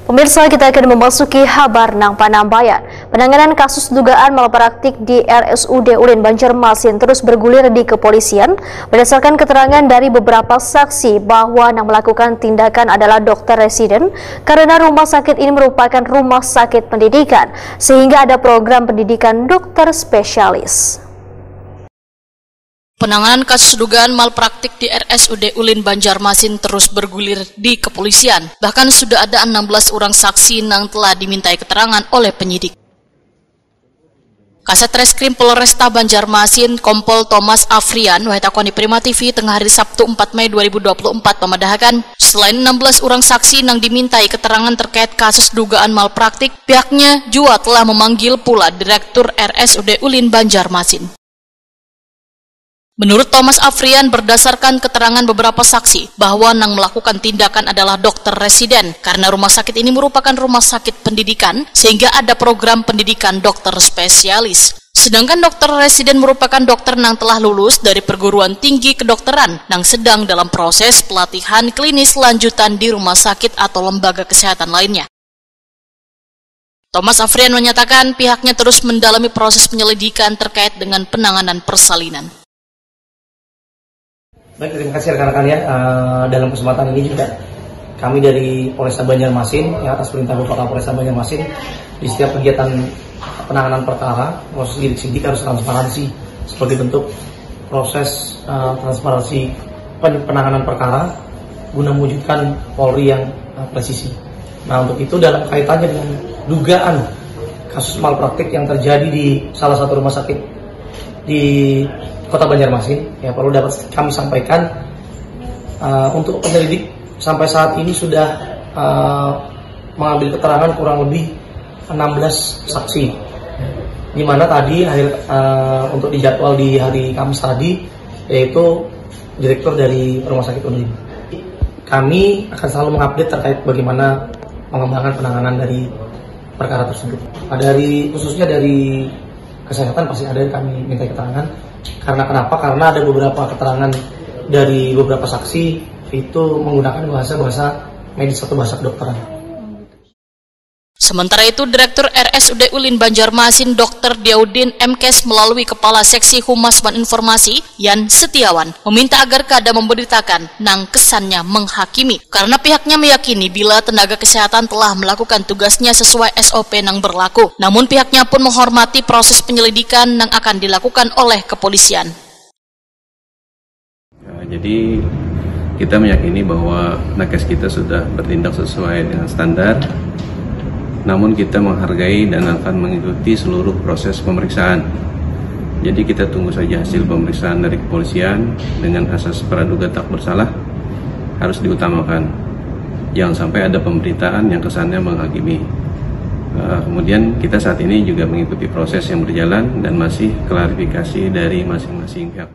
Pemirsa, kita akan memasuki kabar nang Panambayan. Penanganan kasus dugaan malpraktik di RSUD Ulin Banjarmasin terus bergulir di kepolisian. Berdasarkan keterangan dari beberapa saksi bahwa yang melakukan tindakan adalah dokter residen karena rumah sakit ini merupakan rumah sakit pendidikan sehingga ada program pendidikan dokter spesialis. Penanganan kasus dugaan malpraktik di RSUD Ulin Banjarmasin terus bergulir di kepolisian. Bahkan sudah ada 16 orang saksi yang telah dimintai keterangan oleh penyidik. Kasat Reskrim Polresta Banjarmasin, Kompol Thomas Afrian, Wahitakoni Prima TV, tengah hari Sabtu 4 Mei 2024 memedahkan, selain 16 orang saksi yang dimintai keterangan terkait kasus dugaan malpraktik, pihaknya juga telah memanggil pula Direktur RSUD Ulin Banjarmasin. Menurut Thomas Afrian, berdasarkan keterangan beberapa saksi bahwa yang melakukan tindakan adalah dokter residen karena rumah sakit ini merupakan rumah sakit pendidikan sehingga ada program pendidikan dokter spesialis. Sedangkan dokter residen merupakan dokter yang telah lulus dari perguruan tinggi kedokteran yang sedang dalam proses pelatihan klinis lanjutan di rumah sakit atau lembaga kesehatan lainnya. Thomas Afrian menyatakan pihaknya terus mendalami proses penyelidikan terkait dengan penanganan persalinan. Baik, terima kasih rekan-rekan ya. Dalam kesempatan ini juga kami dari Polresta Banjarmasin ya, atas perintah Bapak Kapolresta Banjarmasin, di setiap kegiatan penanganan perkara, proses sidik harus transparansi sebagai bentuk proses transparansi penanganan perkara guna mewujudkan Polri yang presisi. Nah, untuk itu dalam kaitannya dengan dugaan kasus malpraktik yang terjadi di salah satu rumah sakit di Kota Banjarmasin, ya perlu dapat kami sampaikan untuk penyelidik sampai saat ini sudah mengambil keterangan kurang lebih 16 saksi, di mana tadi untuk dijadwal di hari Kamis tadi yaitu direktur dari rumah sakit Ulin. Kami akan selalu mengupdate terkait bagaimana pengembangan penanganan dari perkara tersebut. Dari khususnya dari kesehatan pasti ada yang kami minta keterangan. Karena kenapa? Karena ada beberapa keterangan dari beberapa saksi itu menggunakan bahasa medis atau bahasa kedokteran. Sementara itu, Direktur RSUD Ulin Banjarmasin Dr. Diaudin Mkes melalui Kepala Seksi Humas dan Informasi Yan Setiawan meminta agar Kada memberitakan nang kesannya menghakimi karena pihaknya meyakini bila tenaga kesehatan telah melakukan tugasnya sesuai SOP yang berlaku. Namun pihaknya pun menghormati proses penyelidikan yang akan dilakukan oleh kepolisian. Jadi kita meyakini bahwa nakes kita sudah bertindak sesuai dengan standar. Namun kita menghargai dan akan mengikuti seluruh proses pemeriksaan. Jadi kita tunggu saja hasil pemeriksaan dari kepolisian dengan asas praduga tak bersalah harus diutamakan. Jangan sampai ada pemberitaan yang kesannya menghakimi. Kemudian kita saat ini juga mengikuti proses yang berjalan dan masih klarifikasi dari masing-masing pihak.